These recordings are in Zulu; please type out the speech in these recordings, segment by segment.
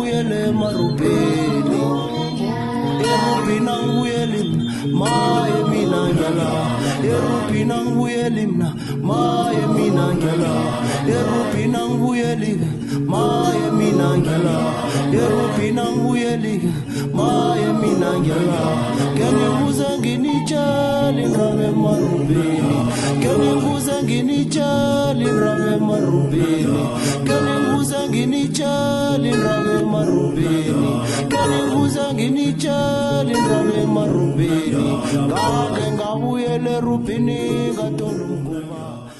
ngibuyele marubeni erubina ngibuyele maye mina ngiyala erubina ngibuyele mina maye mina ngiyala erubina ngibuyele maye mina ngiyala erubina ngibuyele maye mina ngiyala ngibuza nginitshali ngabe marubeni ngibuza nginitshali ngabe marubeni ngibuza nginitshali ngabe marubeni ngibuza nginitshali ngabe marubeni ngake ngabuyele rubini katolumkuba.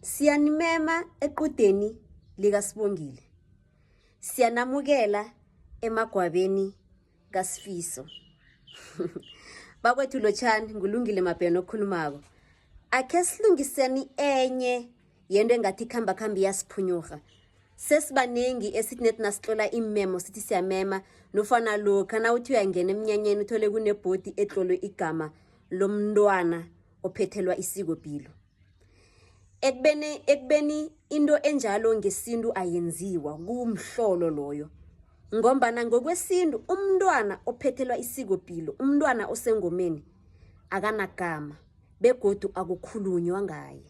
Siyanimema equdeni likaSibongile. Siyanamukela emagwabeni kaSifiso. Bakwethu Lotshani ngulungile Mabheno okhulumako. Akhe silungiseni enye yento engathi ikhamba iyasiphunyurha. Sesibanengi esithi net nasihlola imemo sithi siyamema nofana lokha nawuthi uyangena emnyanyeni uthole kunebhodi etlolwe igama lomntwana ophethelwa isikopilo. Ekubeni into enjalo ngesintu ayenziwa kumhlolo loyo. Ngombana ngokwesintu umntwana ophethelwa isikopilo, umntwana osengomeni akanagama begodu akukhulunywa ngaye.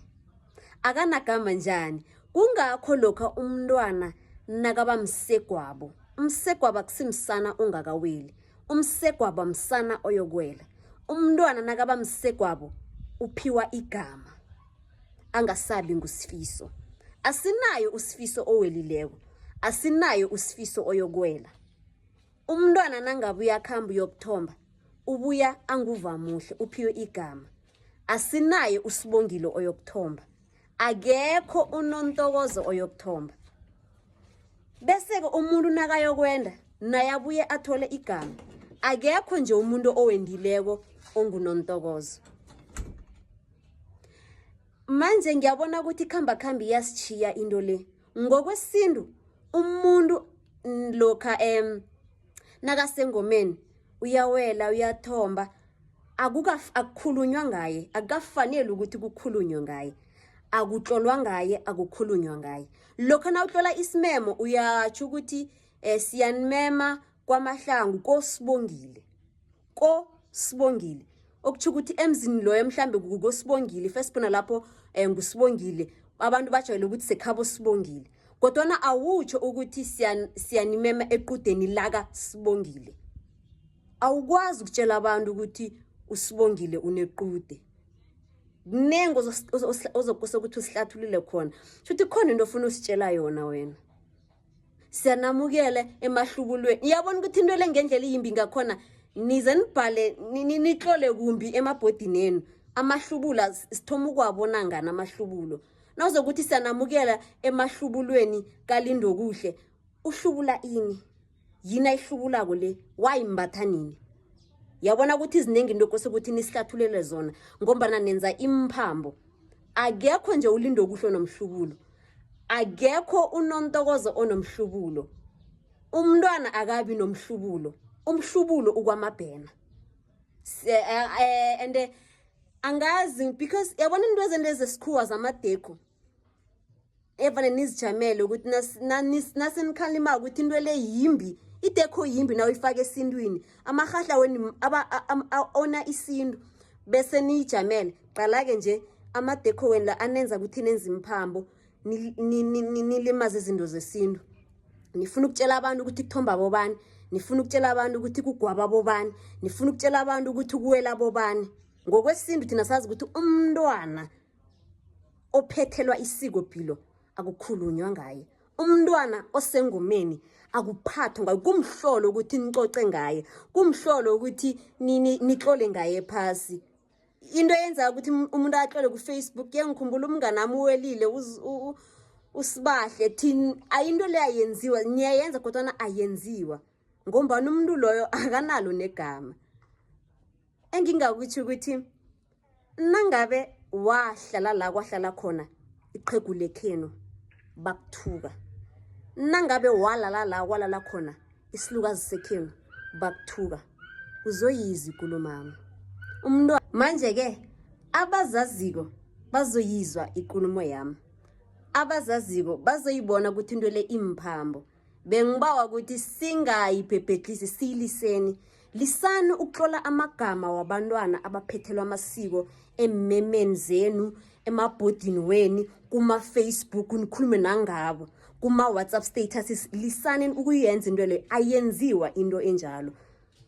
Akanagama njani? Kungakho lokha umntwana nakaba msegwabo. Umsegwabo akusimsana ongakaweli. Umsegwabo msana oyokwela. Umntwana nakaba msegwabo uphiwa igama. Angasabi nguSifiso. Asinayo uSifiso owelileko. Asinayo uSifiso oyokwela. Umntwana nangabuya khamba yokuthomba ubuya anguvamuhle uphiwe igama. Asinayo uSibongile oyokuthomba. Akekho uNontokozo oyokuthomba. Bese ke umuntu nakayokwenda naye abuye athole igama. Akekho nje umuntu owendileko onguNontokozo. Manje ngiyabona ukuthi ikhamba iyasitshiya into le. Ngokwesintu umuntu lokha nakasengomeni uyawela uyathomba akukhulunywa ngaye, akufanele ukuthi kukhulunywe ngaye. Akutlolwa ngaye, akukhulunywa ngaye. Lokho nawutlola isimemo uyatsho ukuthi siyanimema kwaMahlangu koSibongile. KoSibongile. Okutsho ukuthi emzini loyo mhlambe kuKoSibongile firstborn lapho nguSibongile. Abantu bajwayele ukuthi sekhabo Sibongile. Kodwa awutsho ukuthi siyanimema equdeni laka Sibongile. Awukwazi ukutshela abantu ukuthi uSibongile unequde. Nengo ozokuse ukuthi usihlathulule khona. Futhi khona into ofuna usitshela yona wena. Siyanamukele emahlubulweni. Iyabona ukuthi into le ngendlela iyimbi ngakhona nize nibhale nitlole kumbi emabhodini enu. Amahlubula sithoma ukwabona ngana amahlubulo. Nawuzokuthi siyanamukela emahlubulweni kaLindo Kuhle. Uhlubula ini? Yini ayihlubulako le? Wayimbatha nini? Yabona ukuthi izinengi into kose ukuthi nisihlathulele zona ngombana nenza imphambo. Akekho nje uLindo Kuhle nomhlubulo. Akekho uNontokozo onomhlubulo. Umntwana akabi nomhlubulo. Umhlubulo ukwamabhena. And angazi because yabona into ezendeze sikhuwa zamadeko. Evane nizijamele ukuthi nasenikhalima ukuthi into le yimbi. Ideko yimbi na uyifaka esintwini. Amahahla weni ona isintu bese niyijamele. Qala-ke nje amadeko weni la anenza ukuthi nenza imphambo nilimaze izinto zesintu. Nifuna ukutshela abantu ukuthi kuthomba bobani. Nifuna ukutshela abantu ukuthi kugwaba bobani. Nifuna ukutshela abantu ukuthi kuwela bobani. Ngokwesintu thina sazi ukuthi umntwana ophethelwa isikopilo akukhulunywa ngaye. Umntwana osengomeni akuphathwa ngaye. Kumhlolo ukuthi nicoce ngaye. Kumhlolo ukuthi nitlole ngaye phasi. Into yenza ukuthi umuntu atlole ku Facebook ngikhumbula umngane nami uwelile usibahle thini ayinto le ayenziwa niyayenza kodwa ayenziwa ngombani umuntu loyo akanalo negama. Engingakuthi ukuthi nangabe wahlala la kwahlala khona iqhegu lekheno bakuthuka. Nangabe walala la walala khona isilukazi sekhenu bakuthuka. Uzoyizi ikulumami. Umntwana manje ke abazaziko bazoyizwa ikulumo yami. Abazaziko bazoyibona ukuthi into le imphambo. bengibawa ukuthi singayibhebhedlisi siyiliseni. Lisani ukutlola amagama wabantwana abaphethelwa amasiko emmemeni zenu, emabhodini weni, kuma-Facebook, nikhulume nangabo, kuma-WhatsApp statuses. Lisani ukuyenza into le, ayenziwa into enjalo.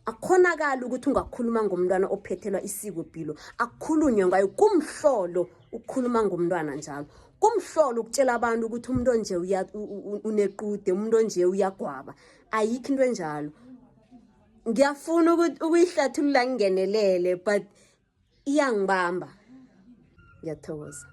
Akhonakala ukuthi ungakhuluma ngomntwana ophethelwa isikopilo, akukhulunywe ngayo. Kumhlolo ukukhuluma ngomntwana njalo, kumhlolo ukutshela abantu ukuthi umuntu onje unequde, umuntu onje uyagwaba. Ayikho into enjalo. Ngiyafuna ukuyihlathulula ngingenelele but iyangibamba. Ngiyathokoza.